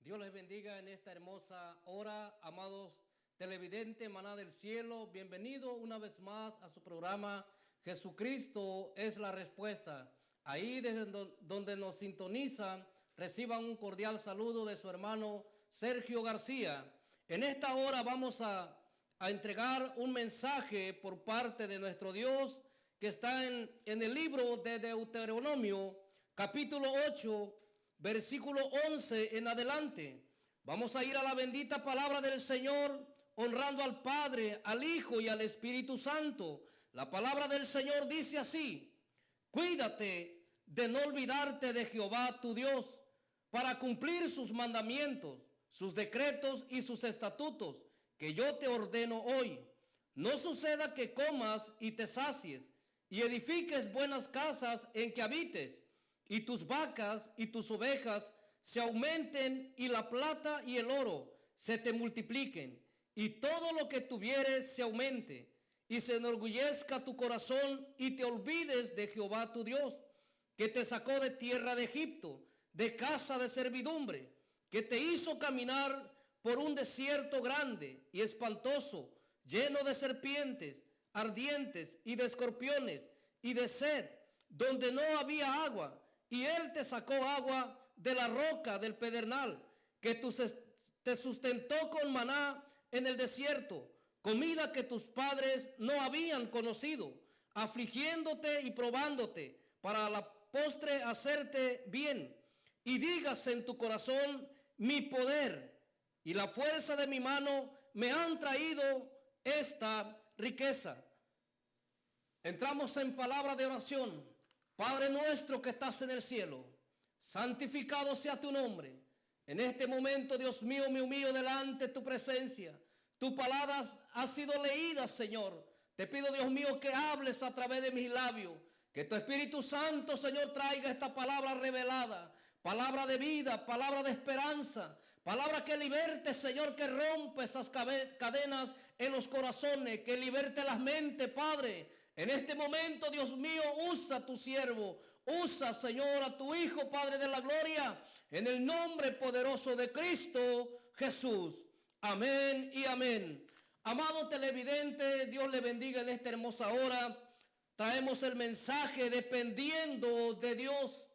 Dios les bendiga en esta hermosa hora, amados televidentes, maná del cielo. Bienvenido una vez más a su programa Jesucristo es la respuesta. Ahí desde donde nos sintonizan, reciban un cordial saludo de su hermano Sergio García. En esta hora vamos a entregar un mensaje por parte de nuestro Dios que está en el libro de Deuteronomio, capítulo 8, versículo 11 en adelante. Vamos a ir a la bendita palabra del Señor, honrando al Padre, al Hijo y al Espíritu Santo. La palabra del Señor dice así: cuídate de no olvidarte de Jehová tu Dios, para cumplir sus mandamientos, sus decretos y sus estatutos, que yo te ordeno hoy. No suceda que comas y te sacies, y edifiques buenas casas en que habites, y tus vacas y tus ovejas se aumenten, y la plata y el oro se te multipliquen, y todo lo que tuvieres se aumente, y se enorgullezca tu corazón, y te olvides de Jehová tu Dios, que te sacó de tierra de Egipto, de casa de servidumbre, que te hizo caminar por un desierto grande y espantoso, lleno de serpientes ardientes y de escorpiones y de sed, donde no había agua, y él te sacó agua de la roca del pedernal, que te sustentó con maná en el desierto, comida que tus padres no habían conocido, afligiéndote y probándote, para a la postre hacerte bien. Y digas en tu corazón: mi poder y la fuerza de mi mano me han traído esta riqueza. Entramos en palabra de oración. Padre nuestro que estás en el cielo, santificado sea tu nombre. En este momento, Dios mío, me humillo delante de tu presencia. Tu palabra ha sido leída, Señor. Te pido, Dios mío, que hables a través de mis labios. Que tu Espíritu Santo, Señor, traiga esta palabra revelada. Palabra de vida, palabra de esperanza. Palabra que liberte, Señor, que rompe esas cadenas en los corazones. Que liberte las mentes, Padre. En este momento, Dios mío, usa a tu siervo. Usa, Señor, a tu Hijo, Padre de la gloria. En el nombre poderoso de Cristo Jesús. Amén y amén. Amado televidente, Dios le bendiga en esta hermosa hora. Traemos el mensaje dependiendo de Dios.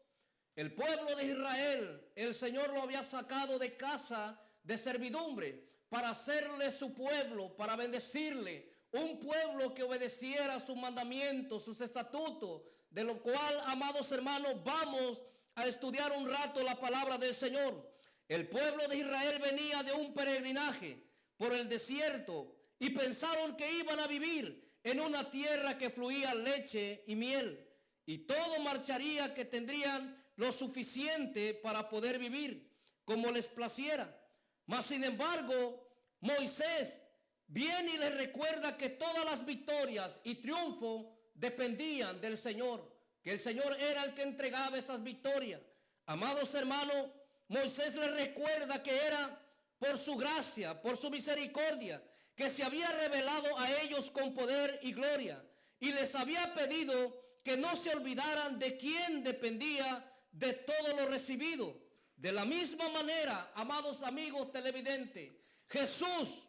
El pueblo de Israel, el Señor lo había sacado de casa de servidumbre para hacerle su pueblo, para bendecirle. Un pueblo que obedeciera sus mandamientos, sus estatutos, de lo cual, amados hermanos, vamos a estudiar un rato la palabra del Señor. El pueblo de Israel venía de un peregrinaje por el desierto y pensaron que iban a vivir en una tierra que fluía leche y miel, y todo marcharía, que tendrían lo suficiente para poder vivir como les placiera. Mas sin embargo, Moisés viene y les recuerda que todas las victorias y triunfo dependían del Señor, que el Señor era el que entregaba esas victorias. Amados hermanos, Moisés les recuerda que era por su gracia, por su misericordia, que se había revelado a ellos con poder y gloria, y les había pedido que no se olvidaran de quién dependía de todo lo recibido. De la misma manera, amados amigos televidentes, Jesús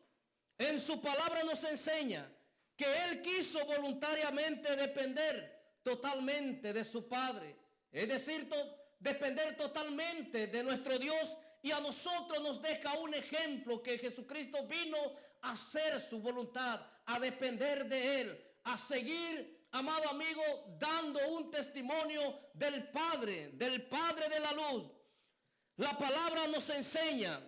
en su palabra nos enseña que Él quiso voluntariamente depender totalmente de su Padre, es decir, depender totalmente de nuestro Dios, y a nosotros nos deja un ejemplo que Jesucristo vino a hacer su voluntad, a depender de Él, a seguir, amado amigo, dando un testimonio del Padre de la luz. La palabra nos enseña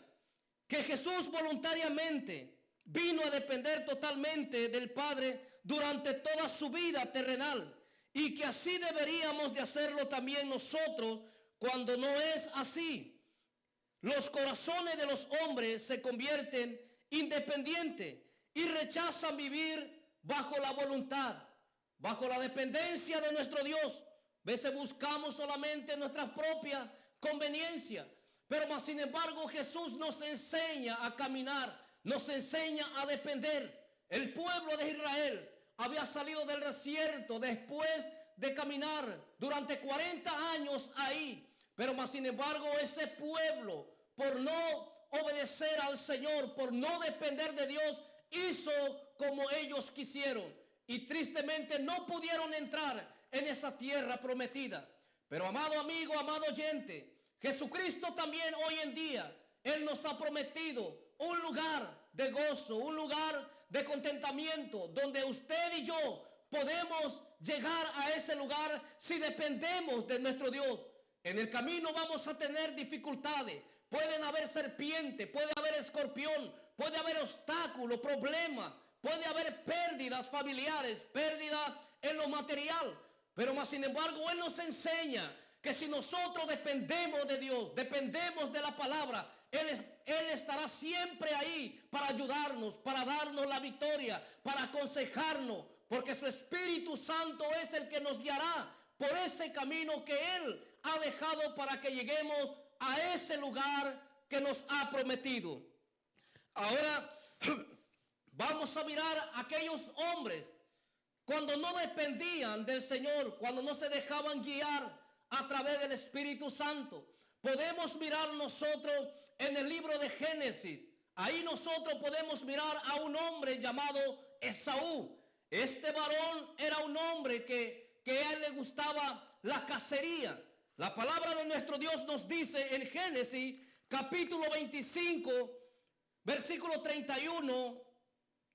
que Jesús voluntariamente vino a depender totalmente del Padre durante toda su vida terrenal, y que así deberíamos de hacerlo también nosotros. Cuando no es así, los corazones de los hombres se convierten independientes y rechazan vivir bajo la voluntad, bajo la dependencia de nuestro Dios. A veces buscamos solamente nuestra propia conveniencia, pero más sin embargo Jesús nos enseña a caminar, nos enseña a depender. El pueblo de Israel había salido del desierto después de caminar durante 40 años ahí, pero más sin embargo ese pueblo por no obedecer al Señor, por no depender de Dios, hizo como ellos quisieron. Y tristemente no pudieron entrar en esa tierra prometida. Pero amado amigo, amado oyente, Jesucristo también hoy en día, Él nos ha prometido un lugar de gozo, un lugar de contentamiento, donde usted y yo podemos llegar a ese lugar si dependemos de nuestro Dios. En el camino vamos a tener dificultades, pueden haber serpientes, puede haber escorpión, puede haber obstáculos, problemas, puede haber pérdidas familiares, pérdidas en lo material, pero más sin embargo Él nos enseña que si nosotros dependemos de Dios, dependemos de la palabra, Él estará siempre ahí para ayudarnos, para darnos la victoria, para aconsejarnos, porque su Espíritu Santo es el que nos guiará por ese camino que Él ha dejado para que lleguemos a ese lugar que nos ha prometido. Ahora vamos a mirar a aquellos hombres cuando no dependían del Señor, cuando no se dejaban guiar a través del Espíritu Santo. Podemos mirar nosotros en el libro de Génesis. Ahí nosotros podemos mirar a un hombre llamado Esaú. Este varón era un hombre que a él le gustaba la cacería. La palabra de nuestro Dios nos dice en Génesis capítulo 25, versículo 31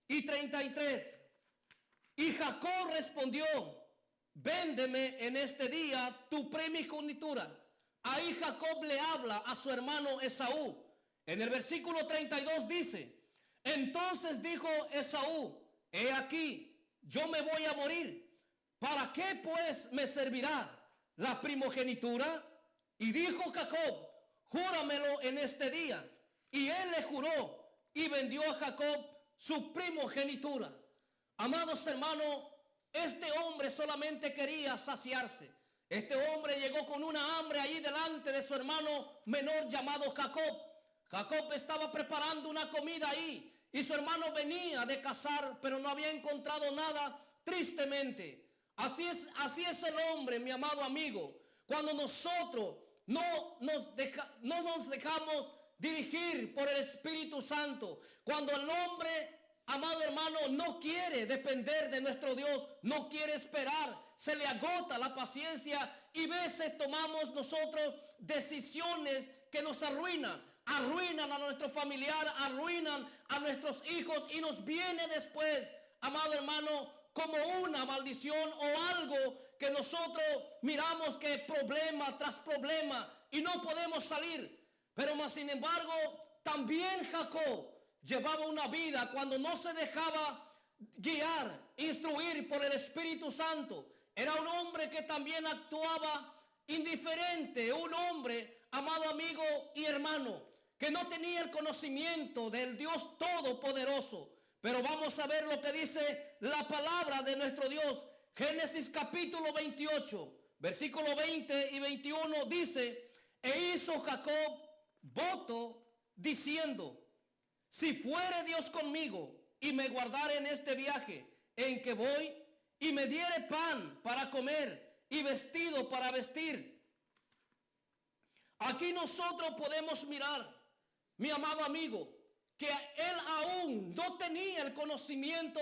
y 33. Y Jacob respondió: véndeme en este día tu primogenitura. Ahí Jacob le habla a su hermano Esaú. En el versículo 32 dice: entonces dijo Esaú: he aquí, yo me voy a morir. ¿Para qué pues me servirá la primogenitura? Y dijo Jacob: júramelo en este día. Y él le juró y vendió a Jacob su primogenitura. Amados hermanos, este hombre solamente quería saciarse. Este hombre llegó con una hambre ahí delante de su hermano menor llamado Jacob. Jacob estaba preparando una comida ahí y su hermano venía de cazar, pero no había encontrado nada, tristemente. Así es el hombre, mi amado amigo. Cuando nosotros no nos dejamos dirigir por el Espíritu Santo, cuando el hombre, amado hermano, no quiere depender de nuestro Dios, no quiere esperar, se le agota la paciencia y veces tomamos nosotros decisiones que nos arruinan a nuestro familiar, arruinan a nuestros hijos y nos viene después, amado hermano, como una maldición o algo que nosotros miramos que problema tras problema y no podemos salir. Pero más sin embargo, también Jacob llevaba una vida cuando no se dejaba guiar, instruir por el Espíritu Santo. Era un hombre que también actuaba indiferente, un hombre, amado amigo y hermano, que no tenía el conocimiento del Dios Todopoderoso. Pero vamos a ver lo que dice la palabra de nuestro Dios. Génesis capítulo 28, versículo 20 y 21 dice: e hizo Jacob voto diciendo: si fuere Dios conmigo y me guardare en este viaje en que voy, y me diere pan para comer y vestido para vestir. Aquí nosotros podemos mirar, mi amado amigo, que él aún no tenía el conocimiento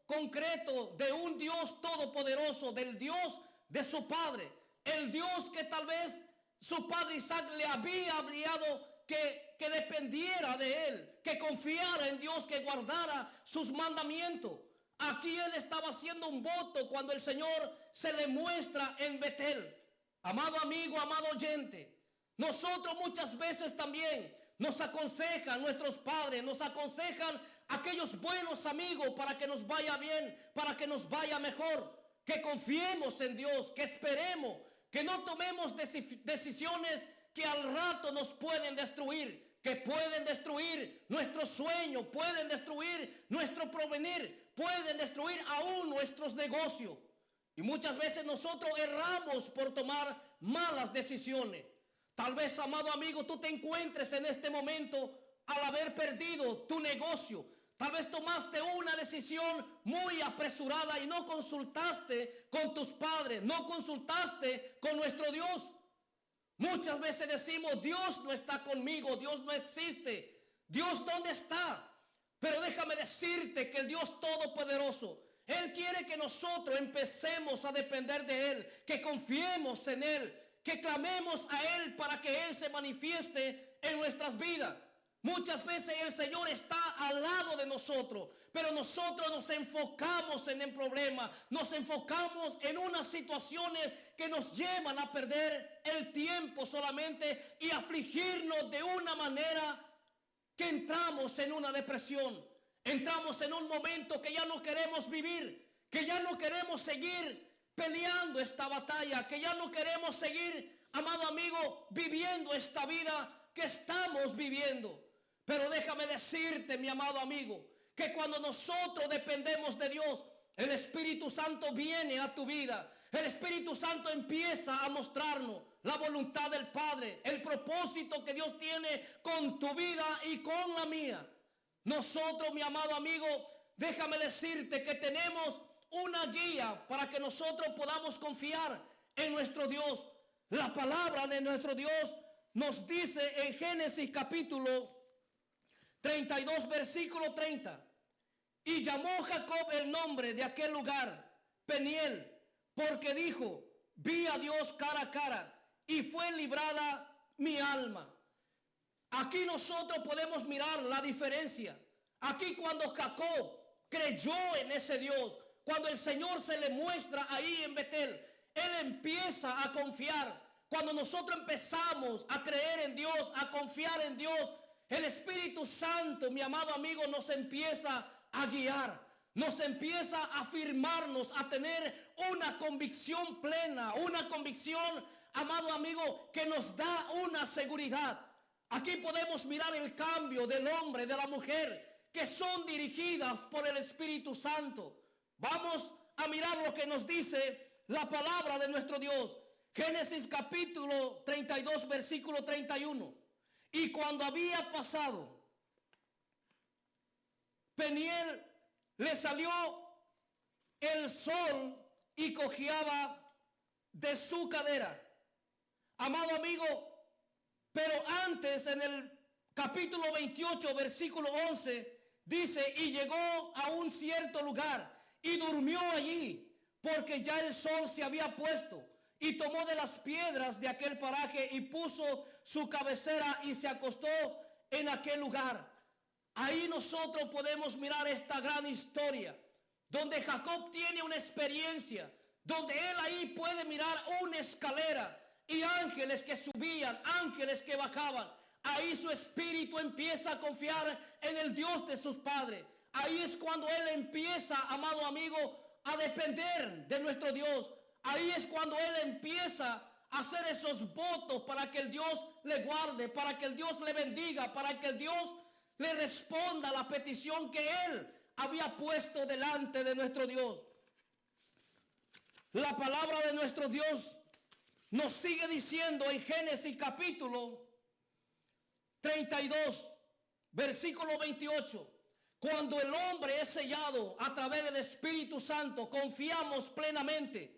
concreto de un Dios todopoderoso, del Dios de su padre, el Dios que tal vez su padre Isaac le había hablado que dependiera de él, que confiara en Dios, que guardara sus mandamientos. Aquí él estaba haciendo un voto cuando el Señor se le muestra en Betel. Amado amigo, amado oyente, nosotros muchas veces también nos aconsejan nuestros padres, nos aconsejan aquellos buenos amigos para que nos vaya bien, para que nos vaya mejor, que confiemos en Dios, que esperemos, que no tomemos decisiones que al rato nos pueden destruir, que pueden destruir nuestro sueño, pueden destruir nuestro porvenir, pueden destruir aún nuestros negocios. Y muchas veces nosotros erramos por tomar malas decisiones. Tal vez, amado amigo, tú te encuentres en este momento al haber perdido tu negocio. Tal vez tomaste una decisión muy apresurada y no consultaste con tus padres, no consultaste con nuestro Dios. Muchas veces decimos, Dios no está conmigo, Dios no existe. Dios, ¿dónde está? Pero déjame decirte que el Dios Todopoderoso, Él quiere que nosotros empecemos a depender de Él, que confiemos en Él, que clamemos a Él para que Él se manifieste en nuestras vidas. Muchas veces el Señor está al lado de nosotros, pero nosotros nos enfocamos en el problema, nos enfocamos en unas situaciones que nos llevan a perder el tiempo solamente y afligirnos de una manera que entramos en una depresión, entramos en un momento que ya no queremos vivir, que ya no queremos seguir peleando esta batalla, que ya no queremos seguir, amado amigo, viviendo esta vida que estamos viviendo. Pero déjame decirte, mi amado amigo, que cuando nosotros dependemos de Dios, el Espíritu Santo viene a tu vida. El Espíritu Santo empieza a mostrarnos la voluntad del Padre, el propósito que Dios tiene con tu vida y con la mía. Nosotros, mi amado amigo, déjame decirte que tenemos una guía para que nosotros podamos confiar en nuestro Dios. La palabra de nuestro Dios nos dice en Génesis capítulo 32, versículo 30. Y llamó Jacob el nombre de aquel lugar Peniel, porque dijo, vi a Dios cara a cara y fue librada mi alma. Aquí nosotros podemos mirar la diferencia. Aquí cuando Jacob creyó en ese Dios, cuando el Señor se le muestra ahí en Betel, él empieza a confiar. Cuando nosotros empezamos a creer en Dios, a confiar en Dios, el Espíritu Santo, mi amado amigo, nos empieza a guiar, nos empieza a afirmarnos, a tener una convicción plena, una convicción, amado amigo, que nos da una seguridad. Aquí podemos mirar el cambio del hombre, de la mujer, que son dirigidas por el Espíritu Santo. Vamos a mirar lo que nos dice la palabra de nuestro Dios. Génesis capítulo 32, versículo 31. Y cuando había pasado, Peniel le salió el sol y cojeaba de su cadera. Amado amigo, pero antes en el capítulo 28, versículo 11, dice, y llegó a un cierto lugar y durmió allí, porque ya el sol se había puesto. Y tomó de las piedras de aquel paraje y puso su cabecera y se acostó en aquel lugar. Ahí nosotros podemos mirar esta gran historia, donde Jacob tiene una experiencia, donde él ahí puede mirar una escalera y ángeles que subían, ángeles que bajaban. Ahí su espíritu empieza a confiar en el Dios de sus padres. Ahí es cuando él empieza, amado amigo, a depender de nuestro Dios. Ahí es cuando él empieza a hacer esos votos para que el Dios le guarde, para que el Dios le bendiga, para que el Dios le responda a la petición que él había puesto delante de nuestro Dios. La palabra de nuestro Dios nos sigue diciendo en Génesis capítulo 32, versículo 28. Cuando el hombre es sellado a través del Espíritu Santo, confiamos plenamente.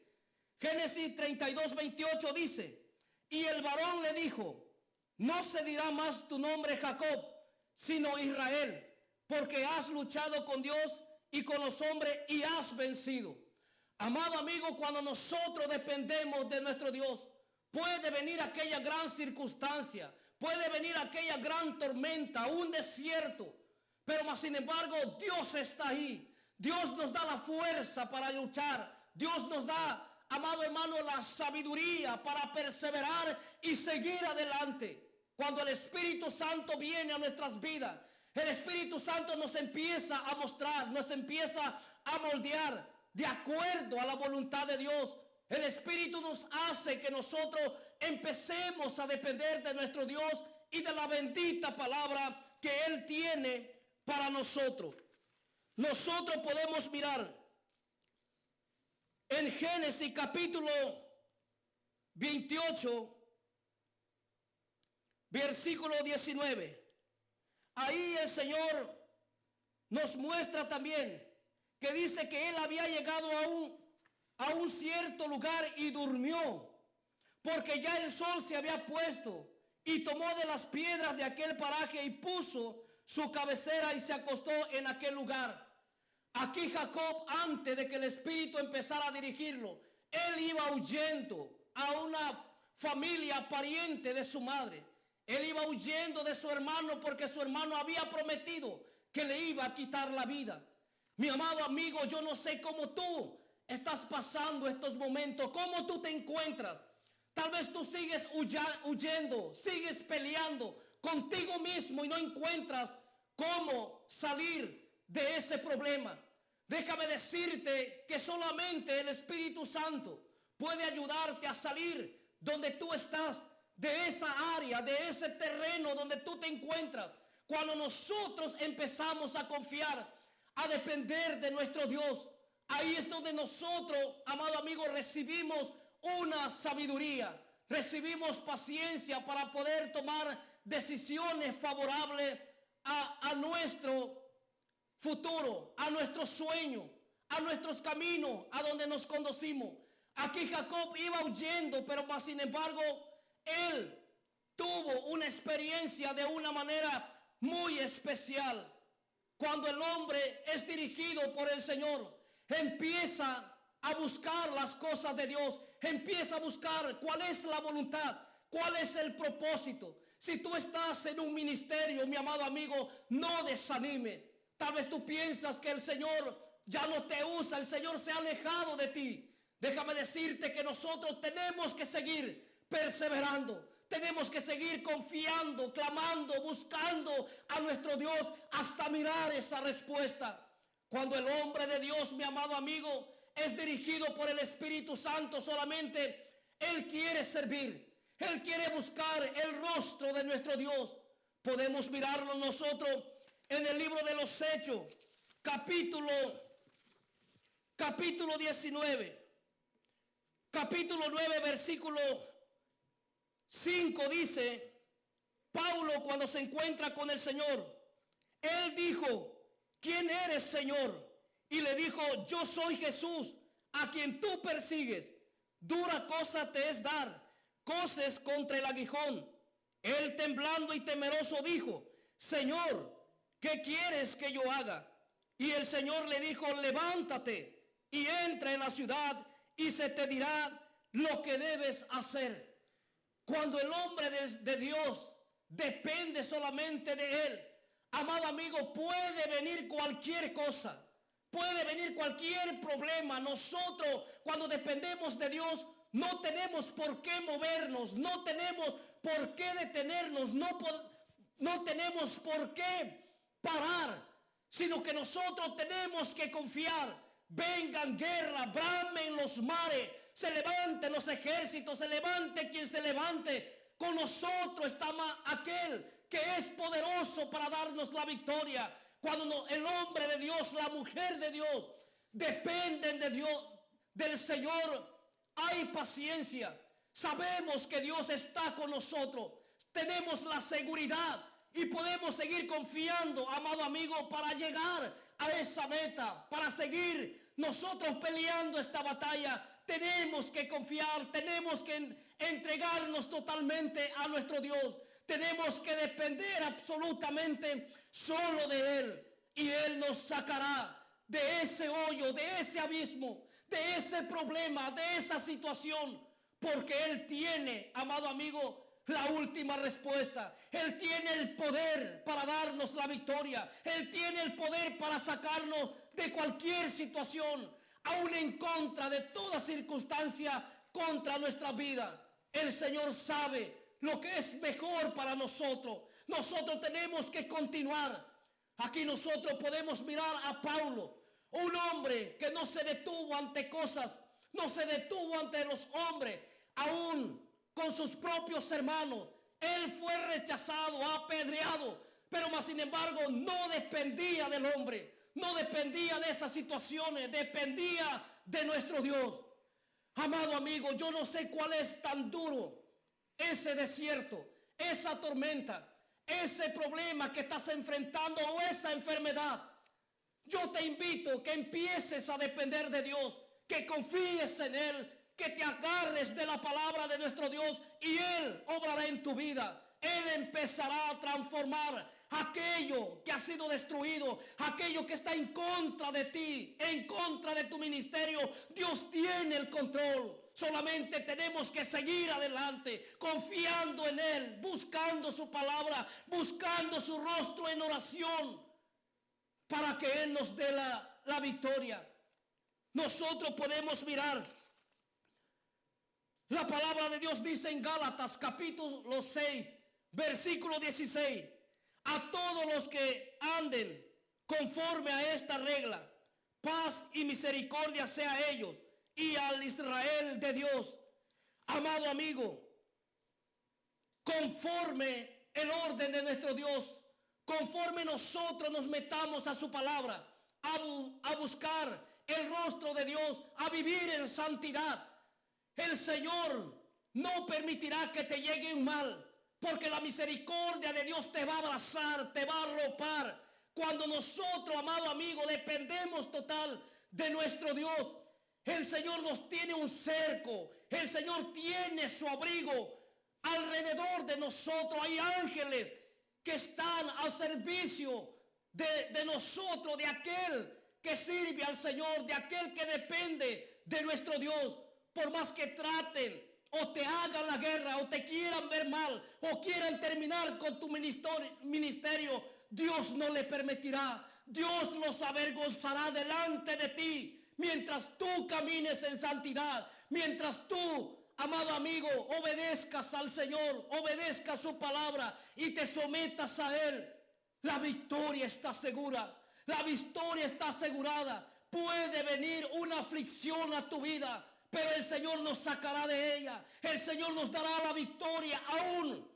Génesis 32, 28 dice, y el varón le dijo, no se dirá más tu nombre Jacob, sino Israel, porque has luchado con Dios y con los hombres y has vencido. Amado amigo, cuando nosotros dependemos de nuestro Dios, puede venir aquella gran circunstancia, puede venir aquella gran tormenta, un desierto, pero más sin embargo Dios está ahí. Dios nos da la fuerza para luchar. Dios nos da, amado hermano, la sabiduría para perseverar y seguir adelante. Cuando el Espíritu Santo viene a nuestras vidas, el Espíritu Santo nos empieza a mostrar, nos empieza a moldear de acuerdo a la voluntad de Dios. El Espíritu nos hace que nosotros empecemos a depender de nuestro Dios y de la bendita palabra que Él tiene para nosotros. Nosotros podemos mirar en Génesis capítulo 28, versículo 19. Ahí el Señor nos muestra también que dice que Él había llegado a un cierto lugar y durmió, porque ya el sol se había puesto, y tomó de las piedras de aquel paraje y puso su cabecera y se acostó en aquel lugar. Aquí Jacob, antes de que el Espíritu empezara a dirigirlo, él iba huyendo a una familia pariente de su madre. Él iba huyendo de su hermano porque su hermano había prometido que le iba a quitar la vida. Mi amado amigo, yo no sé cómo tú estás pasando estos momentos, cómo tú te encuentras. Tal vez tú sigues huyendo, sigues peleando contigo mismo y no encuentras cómo salir de ese problema. Déjame decirte que solamente el Espíritu Santo puede ayudarte a salir donde tú estás, de esa área, de ese terreno donde tú te encuentras. Cuando nosotros empezamos a confiar, a depender de nuestro Dios, ahí es donde nosotros, amado amigo, recibimos una sabiduría, recibimos paciencia para poder tomar decisiones favorables a nuestro futuro, a nuestro sueño, a nuestros caminos, a donde nos conducimos. Aquí Jacob iba huyendo, pero más sin embargo, él tuvo una experiencia de una manera muy especial. Cuando el hombre es dirigido por el Señor, empieza a buscar las cosas de Dios, empieza a buscar cuál es la voluntad, cuál es el propósito. Si tú estás en un ministerio, mi amado amigo, no desanimes. Tal vez tú piensas que el Señor ya no te usa, el Señor se ha alejado de ti. Déjame decirte que nosotros tenemos que seguir perseverando. Tenemos que seguir confiando, clamando, buscando a nuestro Dios hasta mirar esa respuesta. Cuando el hombre de Dios, mi amado amigo, es dirigido por el Espíritu Santo solamente, él quiere servir. Él quiere buscar el rostro de nuestro Dios. Podemos mirarlo nosotros en el libro de los Hechos, capítulo 19. Capítulo 9, versículo 5 dice, Pablo cuando se encuentra con el Señor, él dijo, ¿quién eres, Señor? Y le dijo, yo soy Jesús, a quien tú persigues. Dura cosa te es dar coces contra el aguijón. Él temblando y temeroso dijo, Señor, ¿qué quieres que yo haga? Y el Señor le dijo, levántate y entra en la ciudad y se te dirá lo que debes hacer. Cuando el hombre de Dios depende solamente de él, amado amigo, puede venir cualquier cosa, puede venir cualquier problema. Nosotros cuando dependemos de Dios no tenemos por qué movernos, no tenemos por qué detenernos, no tenemos por qué parar, sino que nosotros tenemos que confiar. Vengan guerra, bramen los mares, se levanten los ejércitos, se levante quien se levante. Con nosotros está aquel que es poderoso para darnos la victoria. Cuando el hombre de Dios, la mujer de Dios, dependen de Dios, del Señor, hay paciencia. Sabemos que Dios está con nosotros. Tenemos la seguridad y podemos seguir confiando, amado amigo, para llegar a esa meta, para seguir nosotros peleando esta batalla. Tenemos que confiar, tenemos que entregarnos totalmente a nuestro Dios. Tenemos que depender absolutamente solo de Él. Y Él nos sacará de ese hoyo, de ese abismo, de ese problema, de esa situación. Porque Él tiene, amado amigo, la última respuesta. Él tiene el poder para darnos la victoria. Él tiene el poder para sacarnos de cualquier situación, aún en contra de toda circunstancia contra nuestra vida. El Señor sabe lo que es mejor para nosotros. Nosotros tenemos que continuar. Aquí nosotros podemos mirar a Pablo, un hombre que no se detuvo ante cosas, no se detuvo ante los hombres, aún con sus propios hermanos. Él fue rechazado, apedreado, pero más sin embargo no dependía del hombre, no dependía de esas situaciones, dependía de nuestro Dios. Amado amigo, yo no sé cuál es tan duro ese desierto, esa tormenta, ese problema que estás enfrentando o esa enfermedad. Yo te invito que empieces a depender de Dios, que confíes en Él, que te agarres de la palabra de nuestro Dios y Él obrará en tu vida. Él empezará a transformar aquello que ha sido destruido, aquello que está en contra de ti, en contra de tu ministerio. Dios tiene el control. Solamente tenemos que seguir adelante, confiando en Él, buscando su palabra, buscando su rostro en oración, para que Él nos dé la victoria. Nosotros podemos mirar. La palabra de Dios dice en Gálatas capítulo 6, versículo 16. A todos los que anden conforme a esta regla, paz y misericordia sea a ellos y al Israel de Dios. Amado amigo, conforme el orden de nuestro Dios, conforme nosotros nos metamos a su palabra, a buscar el rostro de Dios, a vivir en santidad, el Señor no permitirá que te llegue un mal, porque la misericordia de Dios te va a abrazar, te va a arropar. Cuando nosotros, amado amigo, dependemos total de nuestro Dios, el Señor nos tiene un cerco, el Señor tiene su abrigo alrededor de nosotros. Hay ángeles que están al servicio de nosotros, de aquel que sirve al Señor, de aquel que depende de nuestro Dios. Por más que traten o te hagan la guerra o te quieran ver mal o quieran terminar con tu ministerio, Dios no le permitirá. Dios los avergonzará delante de ti mientras tú camines en santidad, mientras tú, amado amigo, obedezcas al Señor, obedezcas su palabra y te sometas a Él. La victoria está segura, la victoria está asegurada. Puede venir una aflicción a tu vida, pero el Señor nos sacará de ella. El Señor nos dará la victoria aún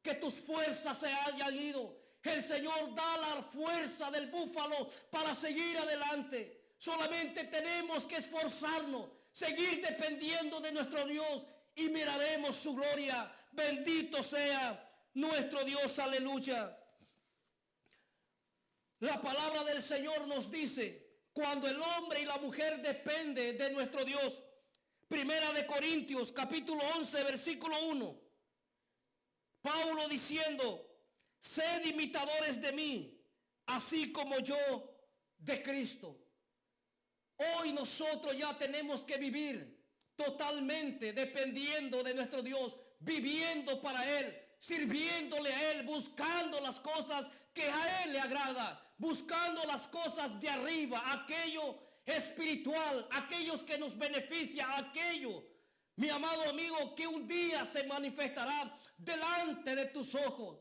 que tus fuerzas se hayan ido. El Señor da la fuerza del búfalo para seguir adelante. Solamente tenemos que esforzarnos, seguir dependiendo de nuestro Dios y miraremos su gloria. Bendito sea nuestro Dios, aleluya. La palabra del Señor nos dice, cuando el hombre y la mujer dependen de nuestro Dios. Primera de Corintios, capítulo 11, versículo 1. Pablo diciendo, sed imitadores de mí, así como yo de Cristo. Hoy nosotros ya tenemos que vivir totalmente dependiendo de nuestro Dios, viviendo para Él, sirviéndole a Él, buscando las cosas que a Él le agrada, buscando las cosas de arriba, aquello espiritual, aquellos que nos beneficia, aquello, mi amado amigo, que un día se manifestará delante de tus ojos.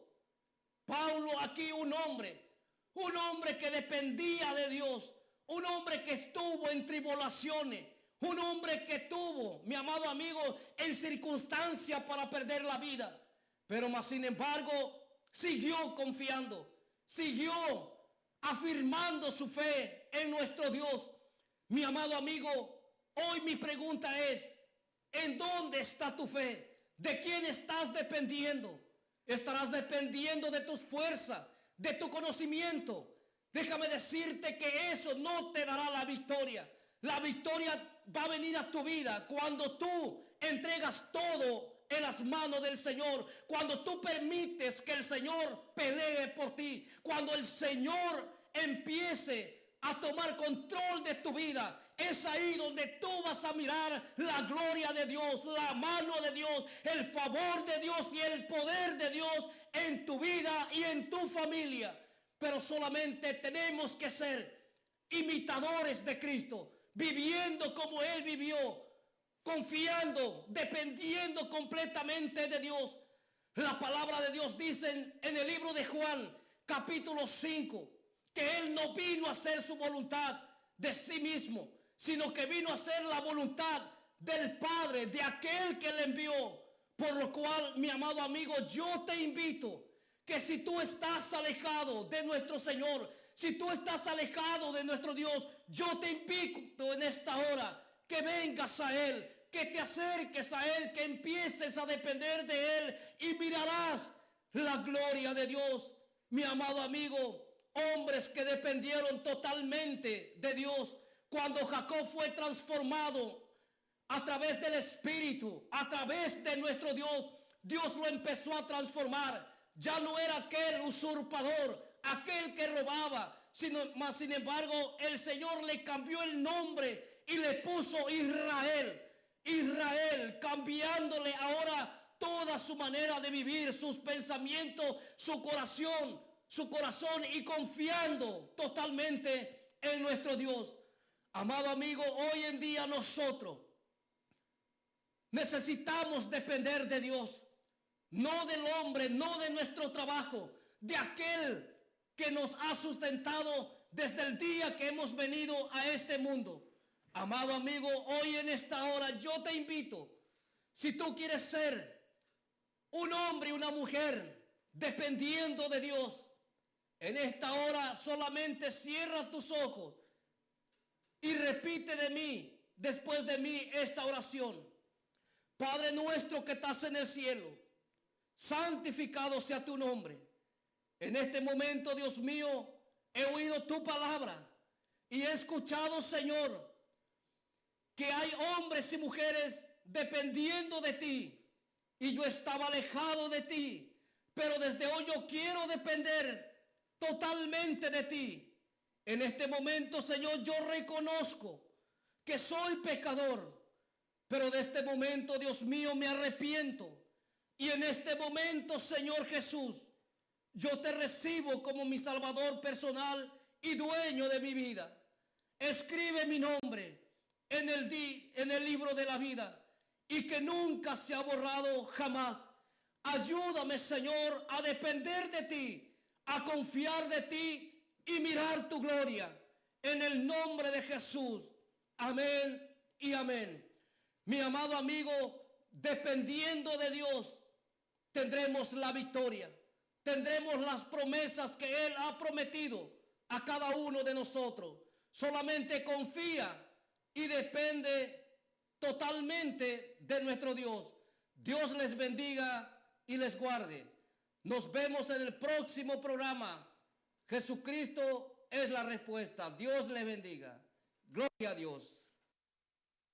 Pablo aquí un hombre que dependía de Dios, un hombre que estuvo en tribulaciones, un hombre que tuvo, mi amado amigo, en circunstancias para perder la vida, pero más sin embargo siguió confiando, siguió afirmando su fe en nuestro Dios. Mi amado amigo, hoy mi pregunta es, ¿en dónde está tu fe? ¿De quién estás dependiendo? ¿Estarás dependiendo de tus fuerzas, de tu conocimiento? Déjame decirte que eso no te dará la victoria. La victoria va a venir a tu vida cuando tú entregas todo en las manos del Señor, cuando tú permites que el Señor pelee por ti, cuando el Señor empiece a tomar control de tu vida. Es ahí donde tú vas a mirar la gloria de Dios, la mano de Dios, el favor de Dios y el poder de Dios en tu vida y en tu familia. Pero solamente tenemos que ser imitadores de Cristo, viviendo como Él vivió, confiando, dependiendo completamente de Dios. La palabra de Dios dice en el libro de Juan, capítulo 5, que Él no vino a hacer su voluntad de sí mismo, sino que vino a hacer la voluntad del Padre, de aquel que le envió. Por lo cual, mi amado amigo, yo te invito que si tú estás alejado de nuestro Señor, si tú estás alejado de nuestro Dios, yo te invito en esta hora que vengas a Él, que te acerques a Él, que empieces a depender de Él y mirarás la gloria de Dios. Mi amado amigo, hombres que dependieron totalmente de Dios. Cuando Jacob fue transformado a través del Espíritu, a través de nuestro Dios, Dios lo empezó a transformar. Ya no era aquel usurpador, aquel que robaba, mas sin embargo el Señor le cambió el nombre y le puso Israel. Israel, cambiándole ahora toda su manera de vivir, sus pensamientos, su corazón y confiando totalmente en nuestro Dios. Amado amigo, hoy en día nosotros necesitamos depender de Dios, no del hombre, no de nuestro trabajo, de aquel que nos ha sustentado desde el día que hemos venido a este mundo. Amado amigo, hoy en esta hora yo te invito, si tú quieres ser un hombre y una mujer dependiendo de Dios, en esta hora solamente cierra tus ojos y repite después de mí esta oración. Padre nuestro que estás en el cielo, santificado sea tu nombre. En este momento, Dios mío, he oído tu palabra y he escuchado, Señor, que hay hombres y mujeres dependiendo de ti y yo estaba alejado de ti, pero desde hoy yo quiero depender totalmente de ti. En este momento, Señor, yo reconozco que soy pecador, pero de este momento, Dios mío, me arrepiento. Y en este momento, Señor Jesús, yo te recibo como mi Salvador personal y dueño de mi vida. Escribe mi nombre en el libro de la vida y que nunca se ha borrado jamás. Ayúdame, Señor, a depender de ti, a confiar de ti y mirar tu gloria. En el nombre de Jesús. Amén y amén. Mi amado amigo, dependiendo de Dios, tendremos la victoria. Tendremos las promesas que Él ha prometido a cada uno de nosotros. Solamente confía y depende totalmente de nuestro Dios. Dios les bendiga y les guarde. Nos vemos en el próximo programa. Jesucristo es la respuesta. Dios les bendiga. Gloria a Dios.